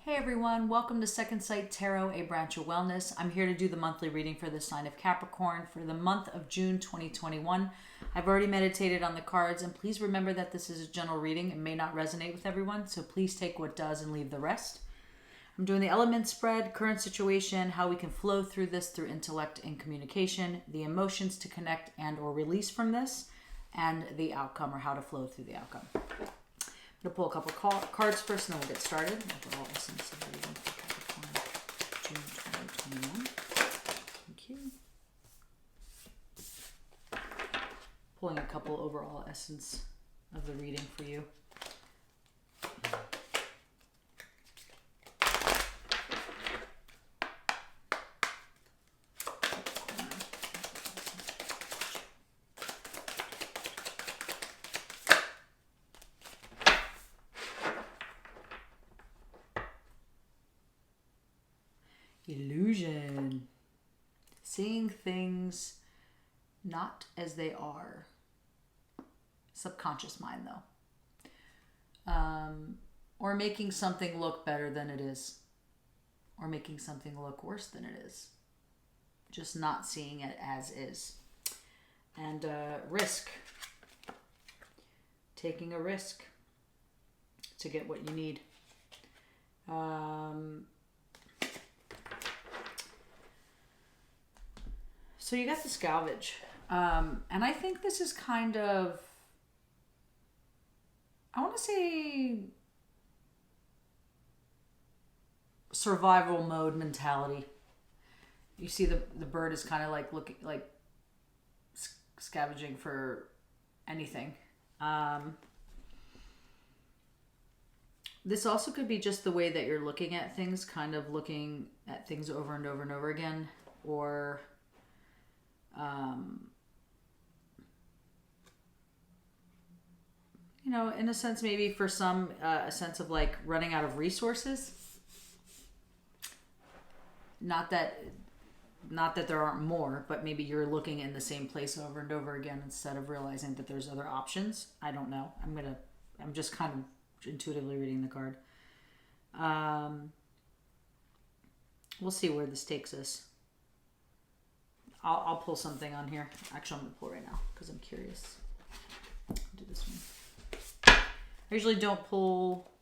Hey everyone, welcome to Second Sight Tarot, a branch of wellness. I'm here to do the monthly reading for the sign of Capricorn for the month of June 2021. I've already meditated on the cards, and please remember that this is a general reading and may not resonate with everyone, so please take what does and leave the rest. I'm doing the element spread, current situation, how we can flow through this through intellect and communication, the emotions to connect and or release from this, and the outcome or how to flow through the outcome. I'm going to pull a couple cards first and then we'll get started. Overall essence of the reading for Capricorn, June 2021. Thank you. Pulling a couple overall essence of the reading for you. Illusion. Seeing things not as they are. Subconscious mind, though. Or making something look better than it is. Or making something look worse than it is. Just not seeing it as is. And risk. Taking a risk to get what you need. So you got the salvage. And I think this is kind of, I want to say, survival mode mentality. You see the bird is kind of like looking, like scavenging for anything. This also could be just the way that you're looking at things, kind of looking at things over and over and over again, or you know, in a sense, maybe for some, a sense of like running out of resources. Not that there aren't more, but maybe you're looking in the same place over and over again instead of realizing that there's other options. I don't know. I'm just kind of intuitively reading the card. We'll see where this takes us. I'll pull something on here. Actually, I'm going to pull right now because I'm curious. I'll do this one. I usually don't pull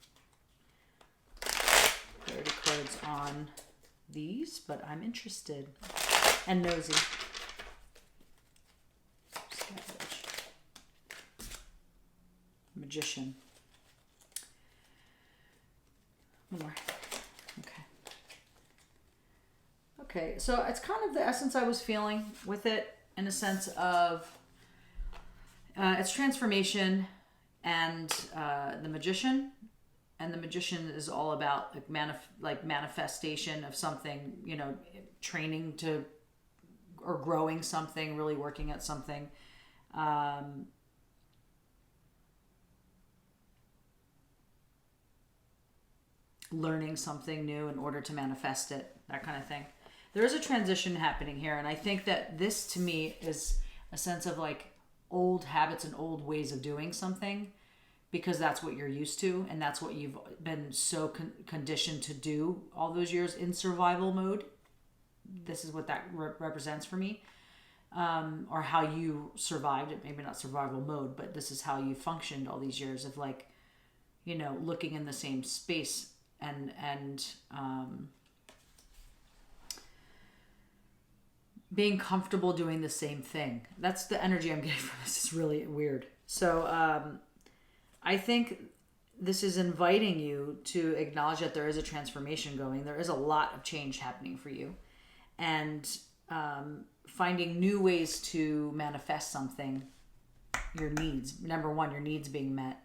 clarity cards on these, but I'm interested and nosy. Savage. Magician. One more. Okay, so it's kind of the essence I was feeling with it, in a sense of it's transformation and the magician. And the magician is all about like manifestation of something, you know, training to or growing something, really working at something. Learning something new in order to manifest it, that kind of thing. There is a transition happening here, and I think that this to me is a sense of like old habits and old ways of doing something, because that's what you're used to and that's what you've been so conditioned to do all those years in survival mode. This is what that represents for me, or how you survived it. Maybe not survival mode, but this is how you functioned all these years of like, you know, looking in the same space and being comfortable doing the same thing. That's the energy I'm getting from this. It's really weird. So I think this is inviting you to acknowledge that there is a transformation going. There is a lot of change happening for you. And finding new ways to manifest something, your needs. Number one, your needs being met.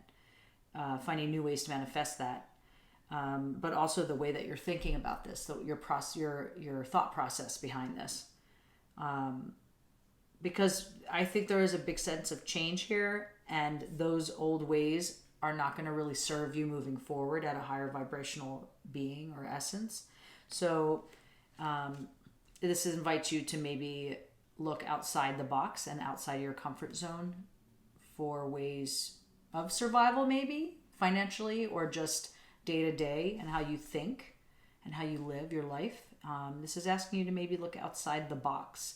Finding new ways to manifest that. But also the way that you're thinking about this, so your thought process behind this. Because I think there is a big sense of change here, and those old ways are not going to really serve you moving forward at a higher vibrational being or essence. So this invites you to maybe look outside the box and outside your comfort zone for ways of survival, maybe financially, or just day to day and how you think and how you live your life. This is asking you to maybe look outside the box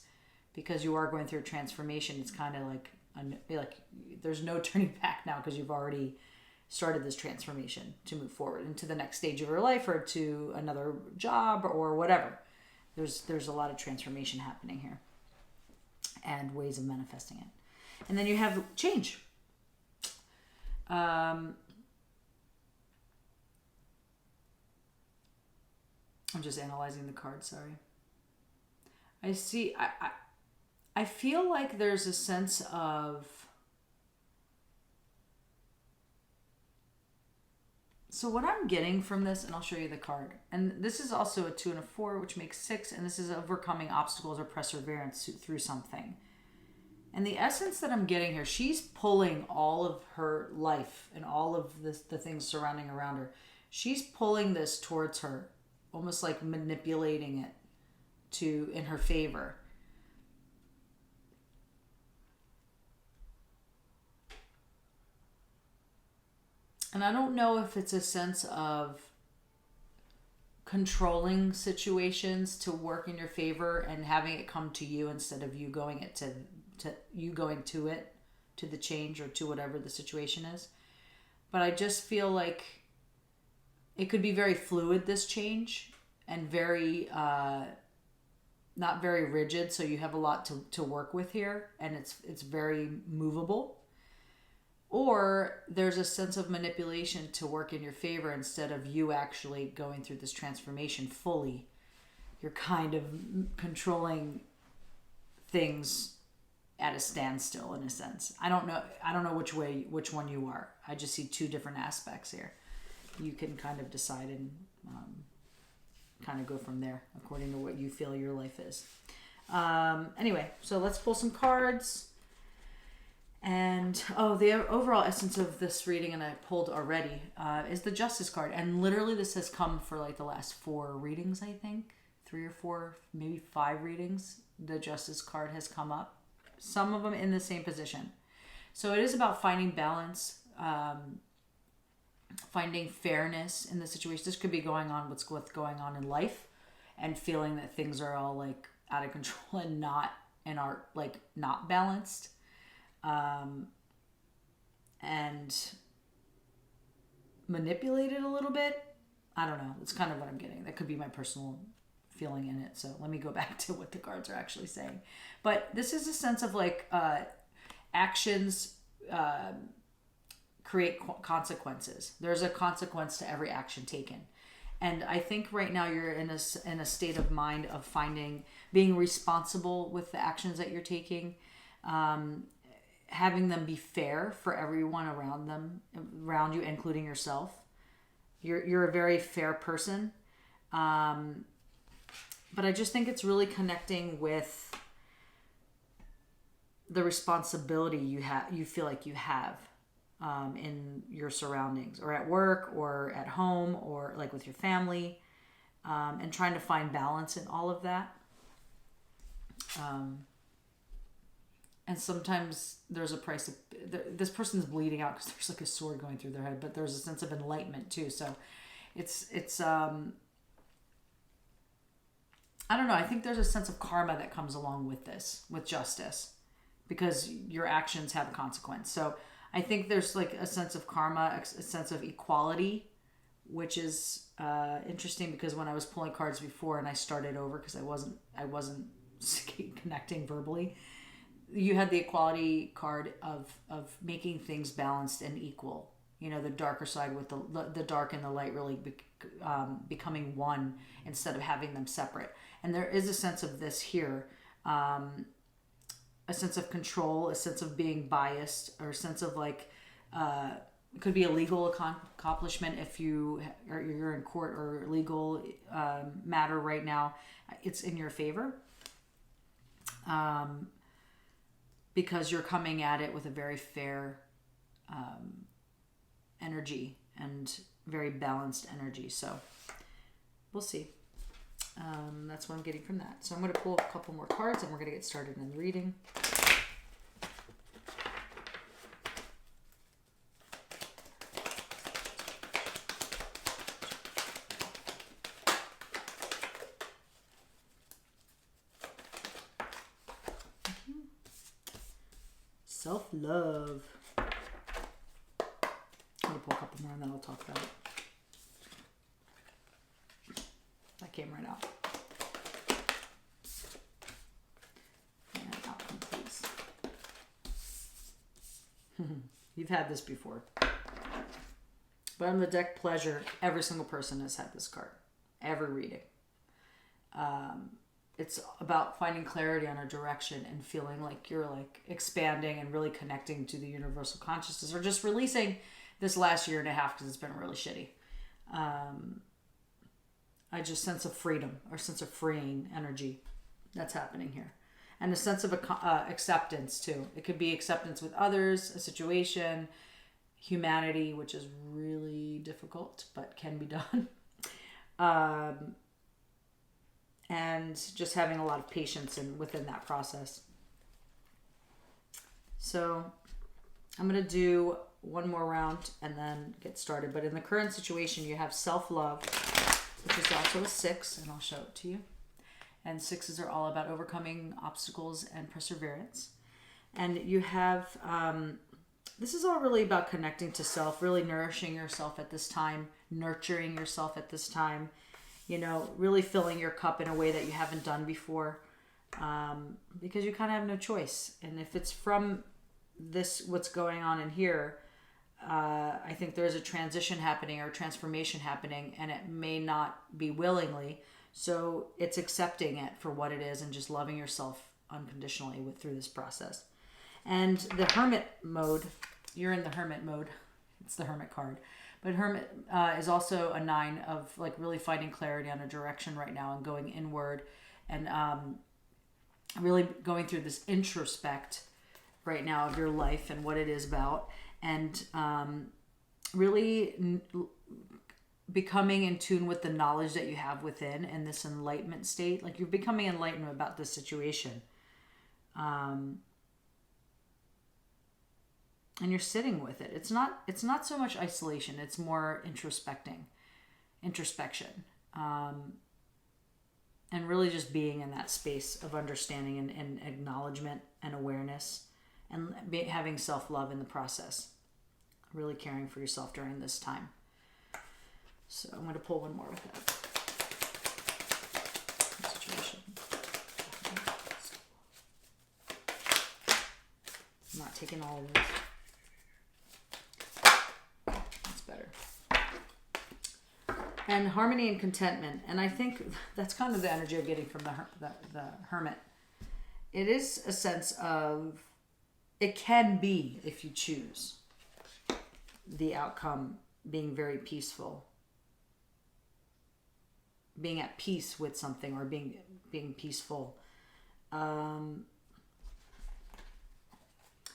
because you are going through a transformation. It's kind of like there's no turning back now because you've already started this transformation to move forward into the next stage of your life or to another job or whatever. There's a lot of transformation happening here and ways of manifesting it. And then you have change. I'm just analyzing the card, sorry. I feel like there's a sense of, so what I'm getting from this, and I'll show you the card, and this is also a 2 and a 4, which makes 6, and this is overcoming obstacles or perseverance through something. And the essence that I'm getting here, she's pulling all of her life and all of the things surrounding around her. She's pulling this towards her, almost like manipulating it in her favor. And I don't know if it's a sense of controlling situations to work in your favor and having it come to you instead of you going to the change or to whatever the situation is. But I just feel like it could be very fluid, this change, and very not very rigid, so you have a lot to work with here, and it's very movable. Or there's a sense of manipulation to work in your favor instead of you actually going through this transformation fully. You're kind of controlling things at a standstill in a sense. I don't know which one you are. I just see two different aspects here. You can kind of decide and kind of go from there according to what you feel your life is. Anyway, so let's pull some cards. And the overall essence of this reading, and I pulled already, is the Justice card. And literally this has come for like the last 4 readings, I think. 3 or 4, maybe 5 readings. The Justice card has come up. Some of them in the same position. So it is about finding balance, finding fairness in the situation. This could be going on what's going on in life, and feeling that things are all like out of control and not balanced. And manipulated a little bit. I don't know. It's kind of what I'm getting. That could be my personal feeling in it. So let me go back to what the cards are actually saying. But this is a sense of like actions create consequences. There's a consequence to every action taken. And I think right now you're in a state of mind of being responsible with the actions that you're taking, having them be fair for everyone around you, including yourself. You're a very fair person. But I just think it's really connecting with the responsibility you feel like you have in your surroundings, or at work, or at home, or like with your family, and trying to find balance in all of that. And sometimes there's a price of this person's bleeding out because there's like a sword going through their head, but there's a sense of enlightenment too. So it's I don't know. I think there's a sense of karma that comes along with this, with justice, because your actions have a consequence. So I think there's like a sense of karma, a sense of equality, which is interesting because when I was pulling cards before and I started over because I wasn't connecting verbally, you had the equality card of making things balanced and equal. You know, the darker side with the dark and the light really becoming one instead of having them separate. And there is a sense of this here, a sense of control, a sense of being biased, or a sense of like, it could be a legal accomplishment if you're in court or legal matter right now. It's in your favor. Because you're coming at it with a very fair energy and very balanced energy. So we'll see. That's what I'm getting from that. So I'm going to pull a couple more cards and we're going to get started in the reading. Self-love. I'm going to pull a couple more and then I'll talk about it. That came right out. And outcome, please. You've had this before. Bottom of the deck, pleasure. Every single person has had this card. Every reading. It's about finding clarity on a direction and feeling like you're like expanding and really connecting to the universal consciousness, or just releasing this last year and a half because it's been really shitty. I just sense a freedom or sense of freeing energy that's happening here. And a sense of acceptance too. It could be acceptance with others, a situation, humanity, which is really difficult but can be done. And just having a lot of patience within that process. So I'm going to do one more round and then get started. But in the current situation, you have self-love, which is also a 6, and I'll show it to you. And 6s are all about overcoming obstacles and perseverance. And you have, this is all really about connecting to self, really nourishing yourself at this time, nurturing yourself at this time, you know, really filling your cup in a way that you haven't done before, because you kind of have no choice. And if it's from this, what's going on in here, I think there's a transition happening or transformation happening, and it may not be willingly. So it's accepting it for what it is and just loving yourself unconditionally through this process. And the Hermit mode, you're in the Hermit mode. It's the Hermit card. But Hermit is also a 9 of like really finding clarity on a direction right now and going inward and really going through this introspect right now of your life and what it is about, and really becoming in tune with the knowledge that you have within and this enlightenment state. Like you're becoming enlightened about this situation. And you're sitting with it. It's not so much isolation. It's more introspection. And really just being in that space of understanding and acknowledgement and awareness, and having self-love in the process. Really caring for yourself during this time. So I'm going to pull one more with that. Situation. I'm not taking all of this. Better. And harmony and contentment, and I think that's kind of the energy I'm getting from the Hermit. It is a sense of, it can be, if you choose, the outcome being very peaceful, being at peace with something, or being peaceful. I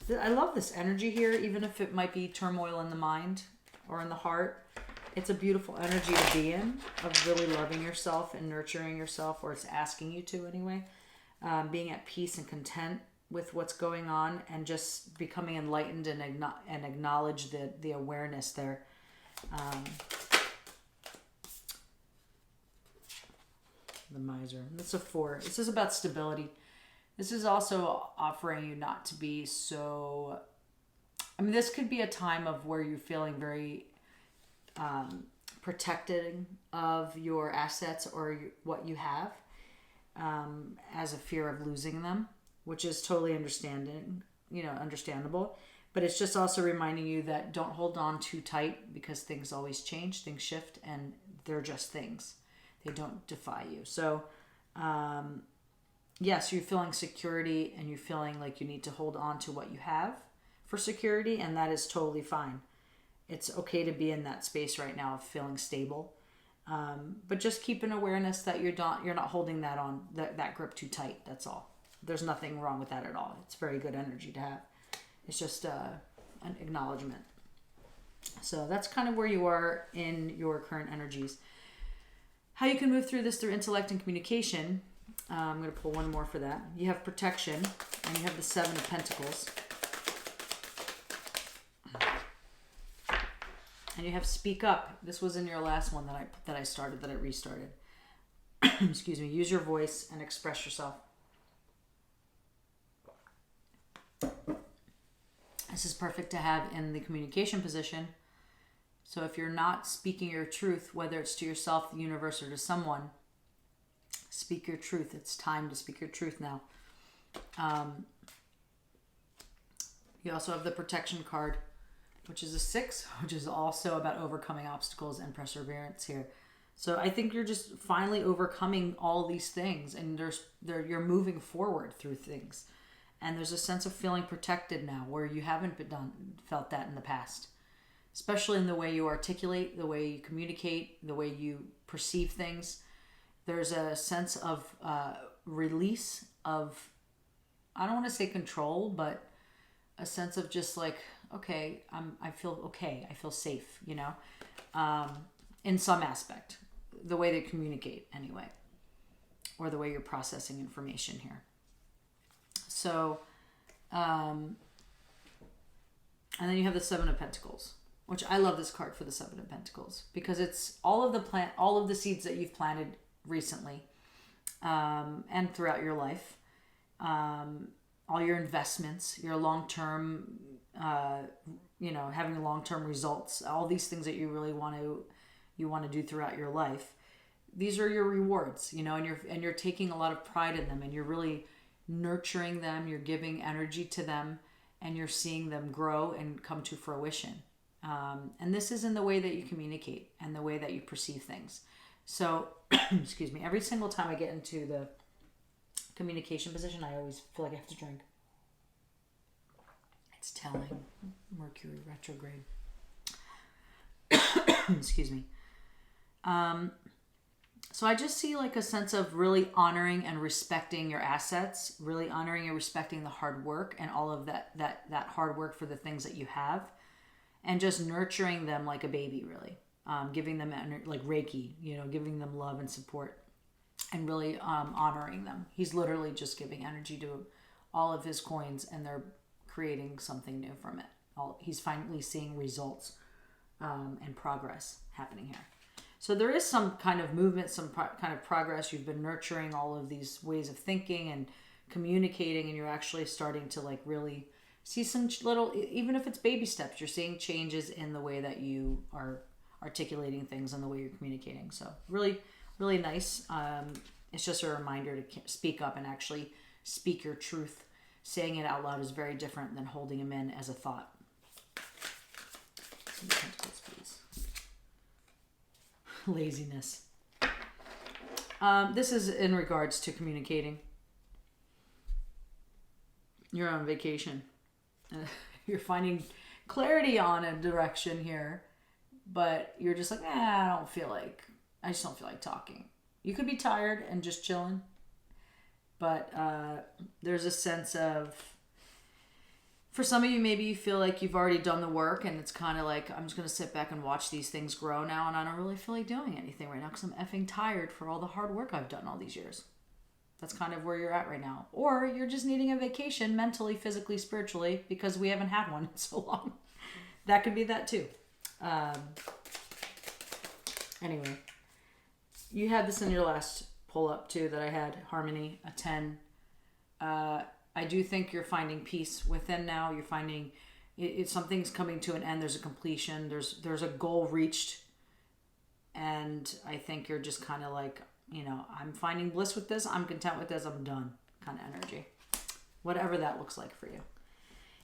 love this energy here, even if it might be turmoil in the mind or in the heart. It's a beautiful energy to be in, of really loving yourself and nurturing yourself, or it's asking you to anyway. Being at peace and content with what's going on, and just becoming enlightened and acknowledge the awareness there. The Miser. That's a 4. This is about stability. This is also offering you not to be so... I mean, this could be a time of where you're feeling very protected of your assets or what you have, as a fear of losing them, which is totally understandable. But it's just also reminding you that don't hold on too tight, because things always change, things shift, and they're just things. They don't defy you. So, yes, you're feeling security and you're feeling like you need to hold on to what you have for security, and that is totally fine. It's okay to be in that space right now of feeling stable. But just keep an awareness that you're not holding that grip too tight. That's all. There's nothing wrong with that at all. It's very good energy to have. It's just an acknowledgement. So that's kind of where you are in your current energies. How you can move through this through intellect and communication. I'm going to pull one more for that. You have protection, and you have the 7 of Pentacles. And you have speak up. This was in your last one that I restarted. Excuse me. Use your voice and express yourself. This is perfect to have in the communication position. So if you're not speaking your truth, whether it's to yourself, the universe, or to someone, speak your truth. It's time to speak your truth now. You also have the protection card, which is a 6, which is also about overcoming obstacles and perseverance here. So I think you're just finally overcoming all these things, and you're moving forward through things. And there's a sense of feeling protected now where you haven't felt that in the past. Especially in the way you articulate, the way you communicate, the way you perceive things. There's a sense of release of, I don't want to say control, but a sense of just like, okay, I feel okay. I feel safe, you know, in some aspect. The way they communicate anyway. Or the way you're processing information here. So, and then you have the 7 of Pentacles. Which I love this card for the 7 of Pentacles because it's all of the seeds that you've planted recently, and throughout your life, all your investments, your long-term, having long-term results, all these things that you really want to do throughout your life. These are your rewards, and you're taking a lot of pride in them, and you're really nurturing them. You're giving energy to them, and you're seeing them grow and come to fruition. And this is in the way that you communicate and the way that you perceive things. So, excuse me, every single time I get into the communication position, I always feel like I have to drink. It's telling. Mercury retrograde. Excuse me. So I just see like a sense of really honoring and respecting your assets, really honoring and respecting the hard work and all of that hard work for the things that you have. And just nurturing them like a baby, really. Giving them, like Reiki, giving them love and support. And really honoring them. He's literally just giving energy to all of his coins, and they're creating something new from it. He's finally seeing results and progress happening here. So there is some kind of movement, some kind of progress. You've been nurturing all of these ways of thinking and communicating, and you're actually starting to like really see some little, even if it's baby steps, you're seeing changes in the way that you are articulating things and the way you're communicating. So really, really nice. It's just a reminder to speak up and actually speak your truth. Saying it out loud is very different than holding them in as a thought. Please. Laziness. This is in regards to communicating. You're on vacation. You're finding clarity on a direction here, but you're just like, I just don't feel like talking. You could be tired and just chilling, but there's a sense of, for some of you, maybe you feel like you've already done the work and it's kind of like, I'm just going to sit back and watch these things grow now, and I don't really feel like doing anything right now because I'm effing tired for all the hard work I've done all these years. That's kind of where you're at right now. Or you're just needing a vacation mentally, physically, spiritually, because we haven't had one in so long. That could be that too. Anyway, you had this in your last pull up too that I had, Harmony, a 10. I do think you're finding peace within now. You're finding something's coming to an end. There's a completion. There's a goal reached. And I think you're just kind of like, I'm finding bliss with this. I'm content with this. I'm done kind of energy. Whatever that looks like for you.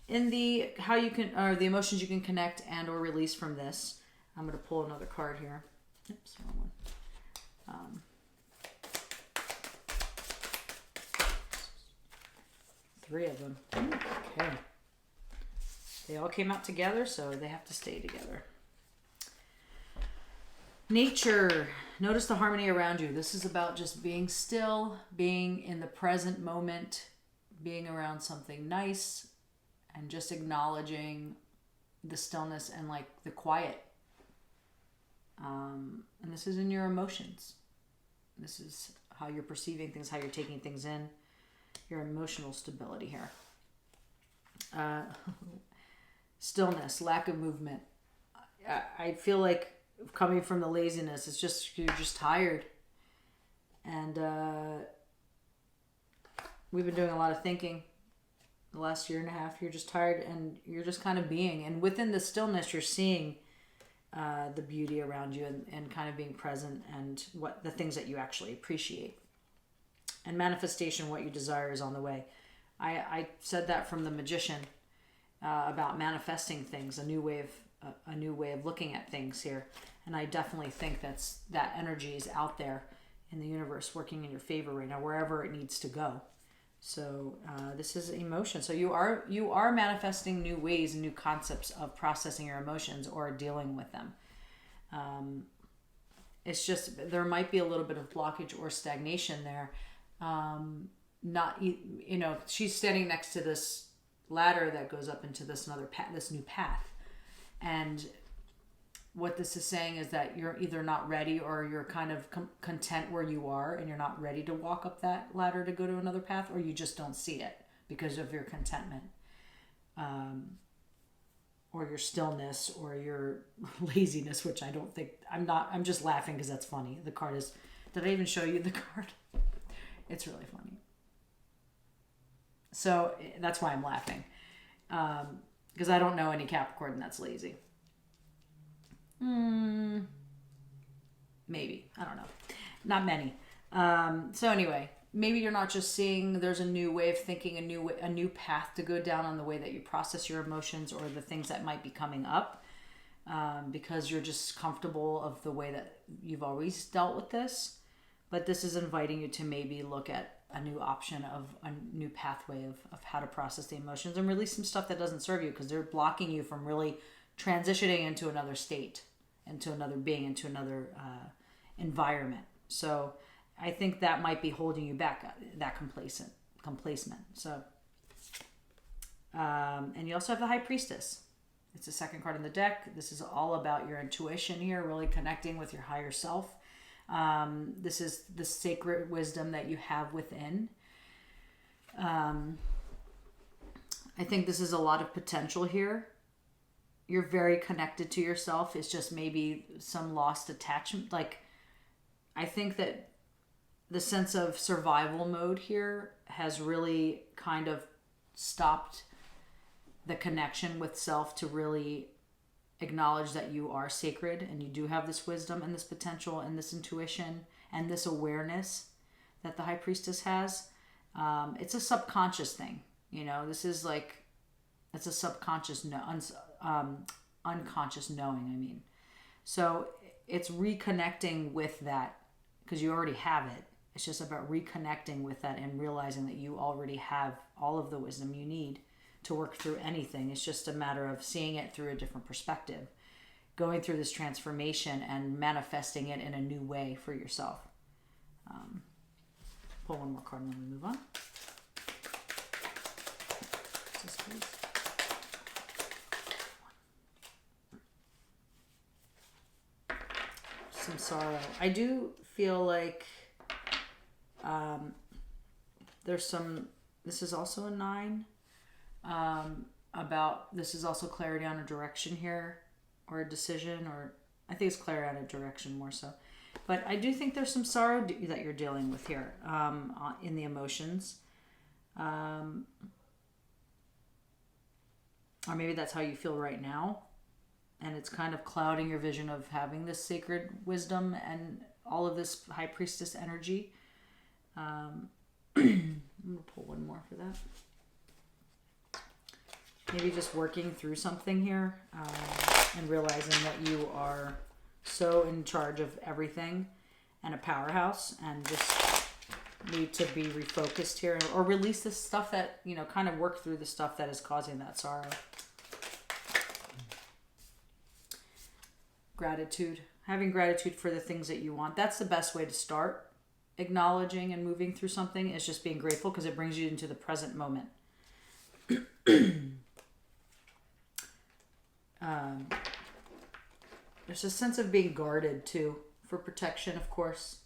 In the the emotions you can connect and or release from this, I'm going to pull another card here. Oops, wrong one. 3 of them. Okay. They all came out together, so they have to stay together. Nature. Notice the harmony around you. This is about just being still, being in the present moment, being around something nice, and just acknowledging the stillness and like the quiet. And this is in your emotions. This is how you're perceiving things, how you're taking things in, your emotional stability here. Stillness, lack of movement. I feel like coming from the laziness, it's just, you're just tired. And we've been doing a lot of thinking, the last year and a half. You're just tired and you're just kind of being. And within the stillness, you're seeing the beauty around you and kind of being present and what the things that you actually appreciate. And manifestation, what you desire, is on the way. I said that from the Magician about manifesting things, a new way of looking at things here. And I definitely think that energy is out there in the universe working in your favor right now, wherever it needs to go. So this is emotion. So you are manifesting new ways and new concepts of processing your emotions or dealing with them. It's just there might be a little bit of blockage or stagnation there. She's standing next to this ladder that goes up into this new path, and what this is saying is that you're either not ready or you're kind of content where you are and you're not ready to walk up that ladder to go to another path, or you just don't see it because of your contentment, or your stillness, or your laziness, which I don't think, I'm just laughing because that's funny. The card is, did I even show you the card? It's really funny. So that's why I'm laughing. Because I don't know any Capricorn that's lazy. Maybe. I don't know. Not many. So anyway, maybe you're not just seeing there's a new way of thinking, a new path to go down on the way that you process your emotions or the things that might be coming up, because you're just comfortable of the way that you've always dealt with this. But this is inviting you to maybe look at a new option of a new pathway of how to process the emotions and release some stuff that doesn't serve you, because they're blocking you from really transitioning into another state, into another being, into another environment. So I think that might be holding you back, that complacement. So, and you also have the High Priestess. It's the second card in the deck. This is all about your intuition here, really connecting with your higher self. This is the sacred wisdom that you have within. I think this is a lot of potential here. You're very connected to yourself. It's just maybe some lost attachment. Like, I think that the sense of survival mode here has really kind of stopped the connection with self to really acknowledge that you are sacred and you do have this wisdom and this potential and this intuition and this awareness that the High Priestess has. It's a subconscious thing. This is like, it's a subconscious, unconscious knowing, I mean. So it's reconnecting with that, because you already have it. It's just about reconnecting with that and realizing that you already have all of the wisdom you need to work through anything. It's just a matter of seeing it through a different perspective, going through this transformation and manifesting it in a new way for yourself. Pull one more card and then we move on. This, please. Some sorrow. I do feel like there's some, this is also a 9. This is also clarity on a direction here, or a decision, or I think it's clarity on a direction more so. But I do think there's some sorrow that you're dealing with here, in the emotions. Or maybe that's how you feel right now. And it's kind of clouding your vision of having this sacred wisdom and all of this High Priestess energy. I'm going to pull one more for that. Maybe just working through something here, and realizing that you are so in charge of everything and a powerhouse, and just need to be refocused here, or release the stuff that, kind of work through the stuff that is causing that sorrow. Gratitude. Having gratitude for the things that you want. That's the best way to start acknowledging and moving through something, is just being grateful, because it brings you into the present moment. There's a sense of being guarded too, for protection, of course.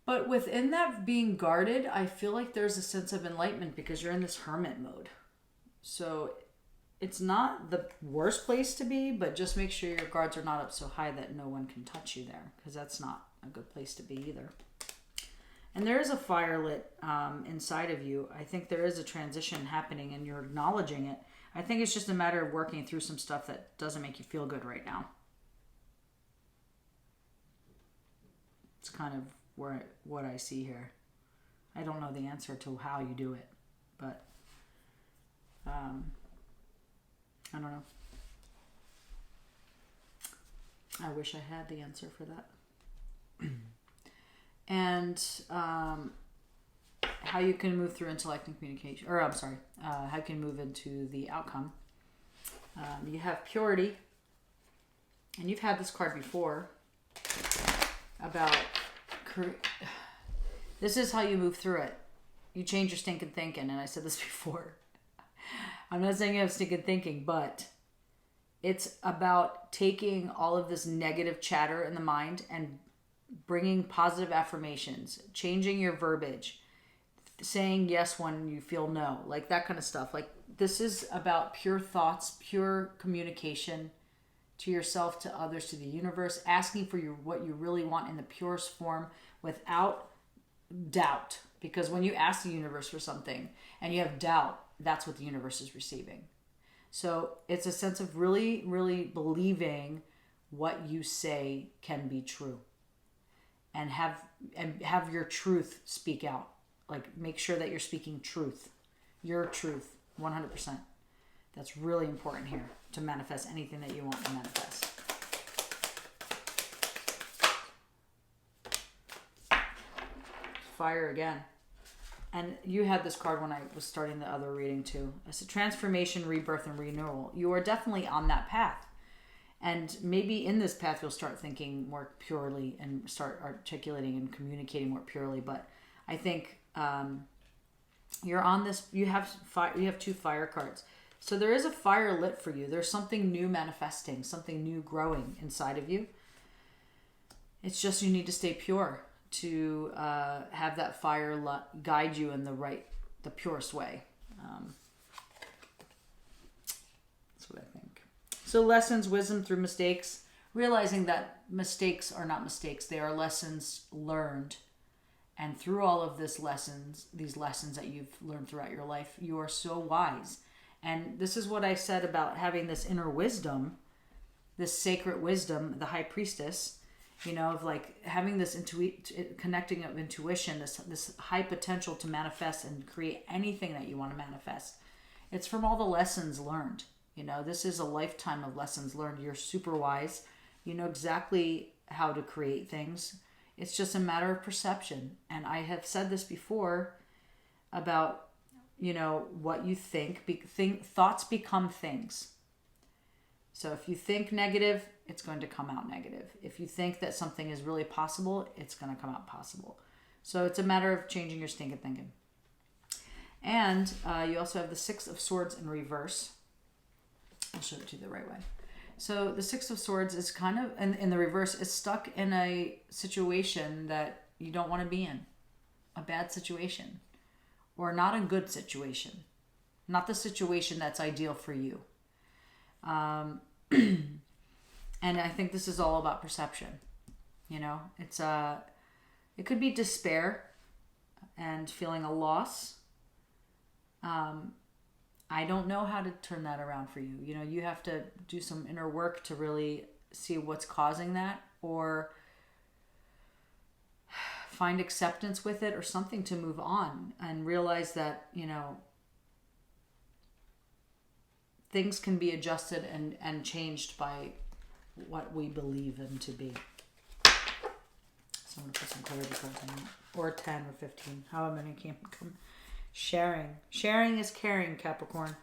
But within that being guarded, I feel like there's a sense of enlightenment, because you're in this hermit mode. So it's not the worst place to be, but just make sure your guards are not up so high that no one can touch you there, because that's not a good place to be either. And there is a fire lit inside of you. I think there is a transition happening and you're acknowledging it. I think it's just a matter of working through some stuff that doesn't make you feel good right now. It's kind of what I see here. I don't know the answer to how you do it, but I don't know. I wish I had the answer for that. And how you can move through intellect and communication, or how you can move into the outcome. You have purity, and you've had this card before about this is how you move through it. You change your stinking thinking, and I said this before. I'm not saying you have stinking thinking, but it's about taking all of this negative chatter in the mind and bringing positive affirmations, changing your verbiage, saying yes when you feel no, like that kind of stuff. Like, this is about pure thoughts, pure communication to yourself, to others, to the universe, asking for what you really want in the purest form without doubt. Because when you ask the universe for something and you have doubt, that's what the universe is receiving. So it's a sense of really, really believing what you say can be true. And have your truth speak out. Like, make sure that you're speaking truth. Your truth, 100%. That's really important here to manifest anything that you want to manifest. Fire again. And you had this card when I was starting the other reading too. It's a transformation, rebirth, and renewal. You are definitely on that path. And maybe in this path, you'll start thinking more purely and start articulating and communicating more purely. But I think you're on this. You have two fire cards. So there is a fire lit for you. There's something new manifesting, something new growing inside of you. It's just you need to stay pure to have that fire guide you in the purest way. That's what I think. So lessons, wisdom through mistakes, realizing that mistakes are not mistakes. They are lessons learned. And through all of these lessons that you've learned throughout your life, you are so wise. And this is what I said about having this inner wisdom, this sacred wisdom, the high priestess, of like having this connecting of intuition, this high potential to manifest and create anything that you want to manifest. It's from all the lessons learned. This is a lifetime of lessons learned. You're super wise. You know exactly how to create things. It's just a matter of perception. And I have said this before about, what you think. Thoughts become things. So if you think negative, it's going to come out negative. If you think that something is really possible, it's going to come out possible. So it's a matter of changing your stinking thinking. And you also have the Six of Swords in reverse. I'll show it to you the right way. So the Six of Swords is kind of, in the reverse, is stuck in a situation that you don't want to be in. A bad situation. Or not a good situation. Not the situation that's ideal for you. And I think this is all about perception. It's it could be despair and feeling a loss. I don't know how to turn that around for you. You have to do some inner work to really see what's causing that, or find acceptance with it or something to move on and realize that, things can be adjusted and changed by what we believe them to be. So I'm going to put some clarity cards in it. Or 10 or 15. However many can come. Sharing. Sharing is caring, Capricorn.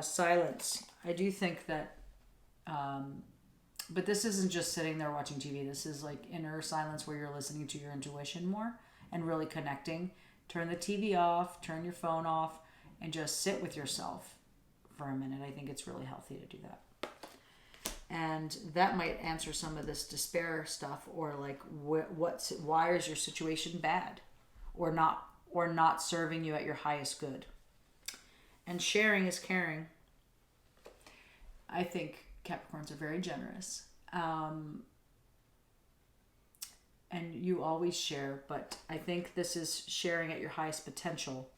Silence. I do think that... but this isn't just sitting there watching TV. This is like inner silence where you're listening to your intuition more and really connecting. Turn the TV off. Turn your phone off. And just sit with yourself for a minute. I think it's really healthy to do that. And that might answer some of this despair stuff, or like why is your situation bad or not serving you at your highest good. And sharing is caring. I think Capricorns are very generous. And you always share, but I think this is sharing at your highest potential,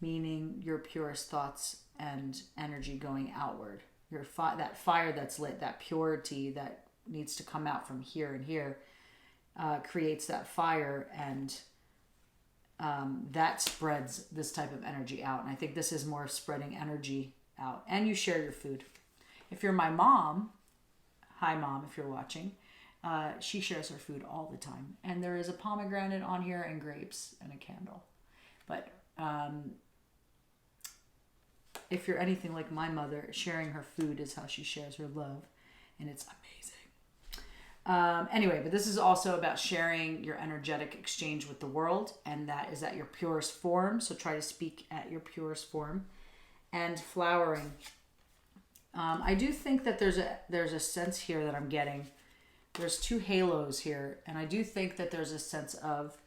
meaning your purest thoughts and energy going outward. That fire that's lit, that purity that needs to come out from here and here, creates that fire, and that spreads this type of energy out. And I think this is more spreading energy out. And you share your food. If you're my mom, hi mom, if you're watching, she shares her food all the time. And there is a pomegranate on here and grapes and a candle. But if you're anything like my mother, sharing her food is how she shares her love. And it's amazing. Anyway, but this is also about sharing your energetic exchange with the world. And that is at your purest form. So try to speak at your purest form. And flowering. I do think that there's a sense here that I'm getting. There's two halos here. And I do think that there's a sense of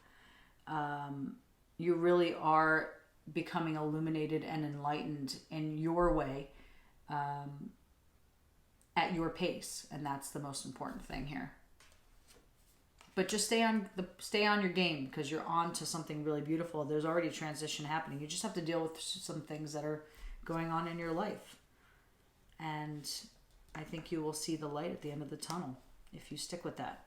you really are becoming illuminated and enlightened in your way, at your pace, and that's the most important thing here. But just stay on your game, because you're on to something really beautiful. There's already a transition happening. You just have to deal with some things that are going on in your life, and I think you will see the light at the end of the tunnel if you stick with that.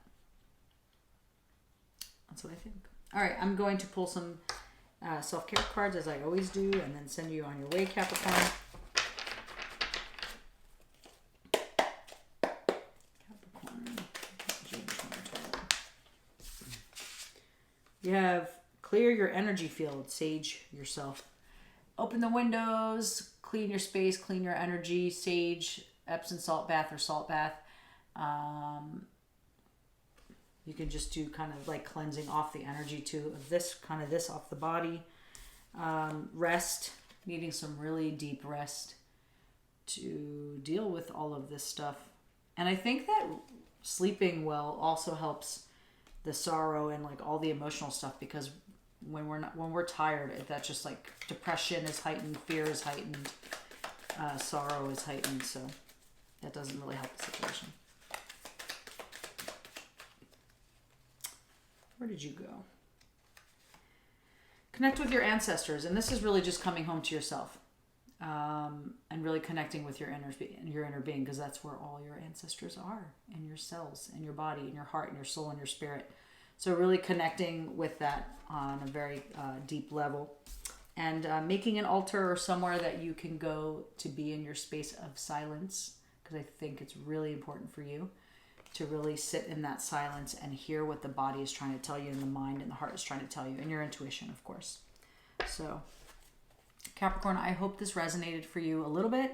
That's what I think. All right, I'm going to pull some self-care cards, as I always do, and then send you on your way, Capricorn. You have clear your energy field, sage yourself. Open the windows, clean your space, clean your energy, sage, Epsom salt bath or salt bath. You can just do kind of like cleansing off the energy too, of this off the body. Rest, needing some really deep rest to deal with all of this stuff. And I think that sleeping well also helps the sorrow and like all the emotional stuff, because when we're tired, that's just like depression is heightened, fear is heightened, sorrow is heightened. So that doesn't really help the situation. Where did you go? Connect with your ancestors. And this is really just coming home to yourself, and really connecting with your inner being, because that's where all your ancestors are, in your cells, in your body, in your heart, in your soul, in your spirit. So really connecting with that on a very deep level, and making an altar or somewhere that you can go to be in your space of silence, because I think it's really important for you to really sit in that silence and hear what the body is trying to tell you, and the mind and the heart is trying to tell you, and your intuition, of course. So, Capricorn, I hope this resonated for you a little bit.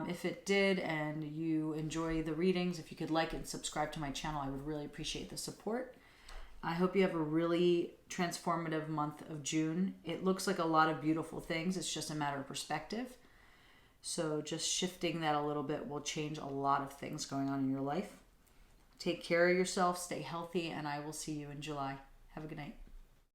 If it did and you enjoy the readings, if you could like and subscribe to my channel, I would really appreciate the support. I hope you have a really transformative month of June. It looks like a lot of beautiful things. It's just a matter of perspective. So just shifting that a little bit will change a lot of things going on in your life. Take care of yourself, stay healthy, and I will see you in July. Have a good night.